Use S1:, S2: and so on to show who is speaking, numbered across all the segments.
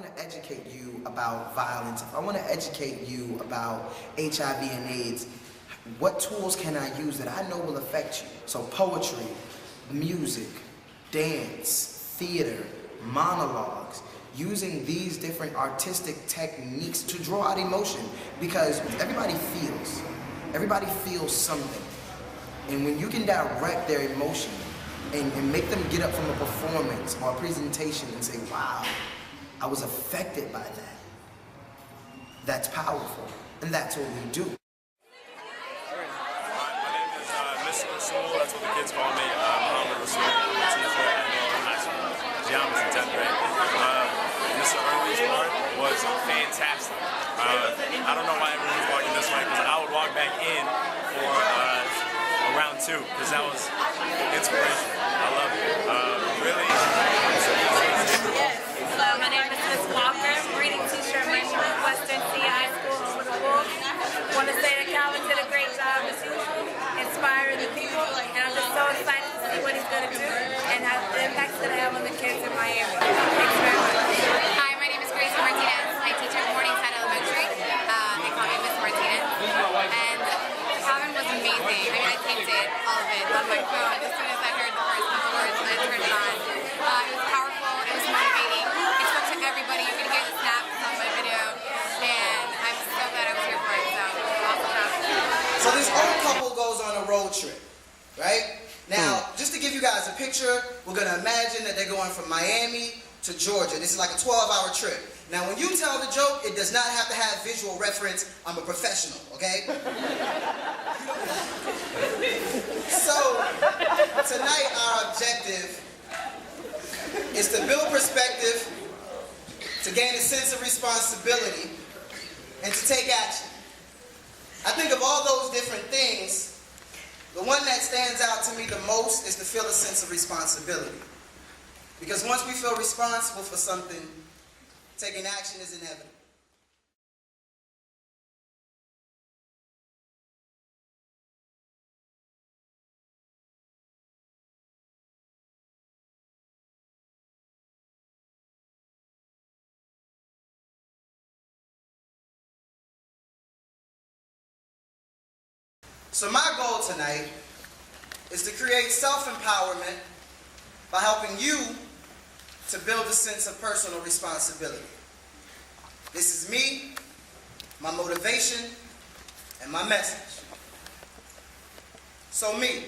S1: want to educate you about violence, if I want to educate you about HIV and AIDS, what tools can I use that I know will affect you? So poetry, music, dance, theater, monologues, using these different artistic techniques to draw out emotion, because everybody feels something. And when you can direct their emotion and make them get up from a performance or a presentation and say, wow, I was affected by that. That's powerful, and that's what we do.
S2: My name is Mr. Rasul, that's what the kids call me. Muhammad Rasul. I'm a teacher at Northern High School. Geometry 10th grade. Mr. Early's part was fantastic. I don't know why everyone's walking this way, because I would walk back in for round 2, because that was inspiration. I love it. Really.
S3: Yes. So my name is Miss Walker, reading teacher at Western C High School over the Wolf. Want to say that Calvin did a great job as usual, inspiring the people, and I'm just so excited to see what he's going to do and how the impacts that I have on the kids in Miami. Thanks very much.
S4: Hi, my name is Grace Martinez. I teach at Morningside Elementary. They call me Miss Martinez. And Calvin was amazing. I mean, I taped it, all of it, on my phone. As soon as I heard the first couple words, I turned it on. It was powerful. It was motivating. It spoke to everybody. You're going to hear the snaps on my video. And I'm so glad I was here for it. So, awesome.
S5: So this old couple goes on a road trip, right? Now, just to give you guys a picture, we're going to imagine that they're going from Miami to Georgia. This is like a 12-hour trip. Now, when you tell the joke, it does not have to have visual reference. I'm a professional, okay? So, tonight our objective is to build perspective, to gain a sense of responsibility, and to take action. I think of all those different things, the one that stands out to me the most is to feel a sense of responsibility. Because once we feel responsible for something, taking action is inevitable. So my goal tonight is to create self-empowerment by helping you to build a sense of personal responsibility. This is me, my motivation, and my message. So me.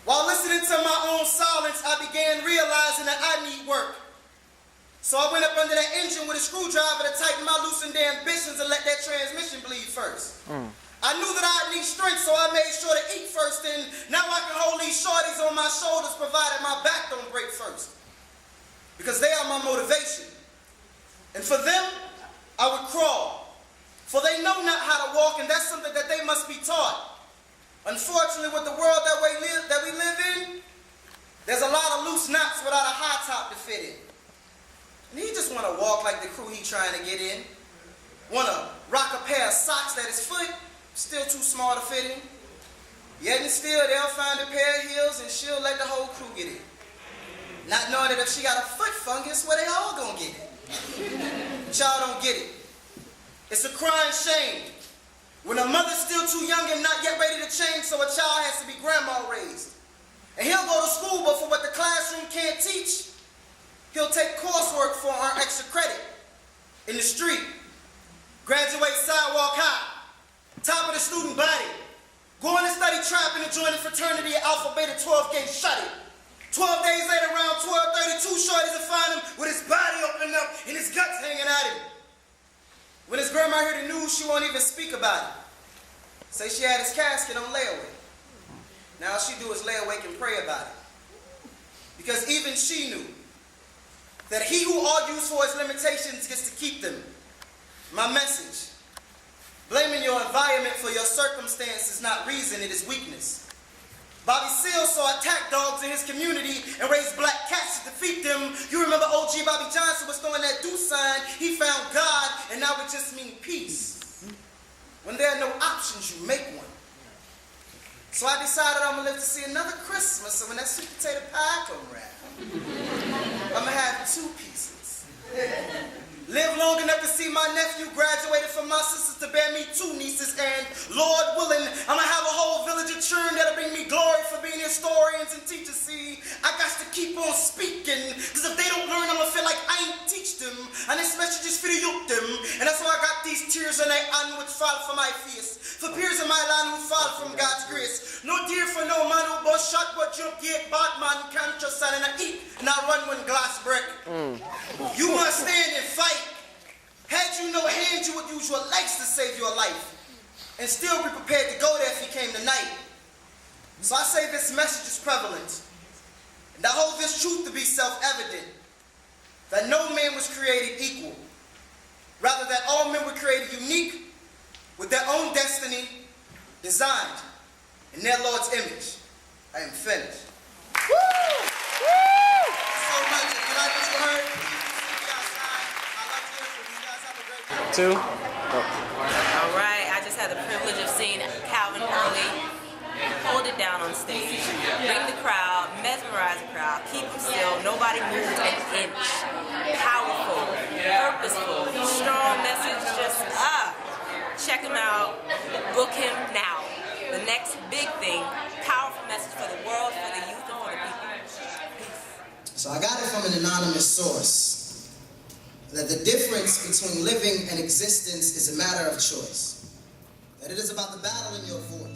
S5: While listening to my own silence, I began realizing that I need work. So I went up under that engine with a screwdriver to tighten my loosened ambitions and let that transmission bleed first. I knew that I'd need strength, so I made sure to eat first, and now I can hold these shorties on my shoulders, provided my back don't break first. Because they are my motivation. And for them, I would crawl. For they know not how to walk, and that's something that they must be taught. Unfortunately, with the world that we live in, there's a lot of loose knots without a high top to fit in. And he just want to walk like the crew he trying to get in. Want to rock a pair of socks that his foot still too small to fit in. Yet and still, they'll find a pair of heels and she'll let the whole crew get in. Not knowing that if she got a foot fungus, well, they all gonna get it. But y'all don't get it. It's a crying shame when a mother's still too young and not yet ready to change, so a child has to be grandma raised. And he'll go to school, but for what the classroom can't teach, he'll take coursework for earn extra credit in the street. Graduate sidewalk high. Top of the student body. Going to study trapping and join the fraternity at Alpha Beta 12 gauge shut it. 12 days later, around 12:32, shorties will find him with his body opened up and his guts hanging at him. When his grandma heard the news, she won't even speak about it. Say she had his casket on layaway. Now all she do is lay awake and pray about it. Because even she knew that he who argues for his limitations gets to keep them. My message: blaming your environment for your circumstance is not reason, it is weakness. Bobby Seale saw attack dogs in his community and raised black cats to defeat them. You remember OG Bobby Johnson was throwing that do sign. He found God, and now it just means peace. When there are no options, you make one. So I decided I'm gonna live to see another Christmas, so when that sweet potato pie come around, I'm gonna have 2 pieces. my nephew graduated from my sisters to bear me 2 nieces, and Lord willing, I'ma have a whole village of children that'll bring me glory for being historians and teachers. See, I got to keep on speaking, because if they don't learn, I'ma feel like I ain't teach them, and this message is for the youth them, and that's why I got these tears on their hand which fall from my face, for peers of my land who fall from God's grace. No tear for no man who bust shot but jump gate, bad man can't just stand and I eat, not run when glass break. You must stand and fight. Had you no hand, you would use your legs to save your life, and still be prepared to go there if he came tonight. So I say this message is prevalent, and I hold this truth to be self-evident, that no man was created equal, rather that all men were created unique, with their own destiny, designed in their Lord's image. I am finished. Woo! Woo! So much. If you like what you heard, please see me outside. I love to hear from you. You guys have a great day.
S6: 2.
S7: All right, I just had the privilege of seeing Calvin early hold it down on stage, bring the crowd, mesmerize the crowd, keep them still, nobody moved an inch. Powerful, purposeful, strong message, just check him out, book him now. The next big thing, powerful message for the world, for the youth, and for the people. Peace.
S1: So I got it from an anonymous source, that the difference between living and existence is a matter of choice. That it is about the battle in your voice.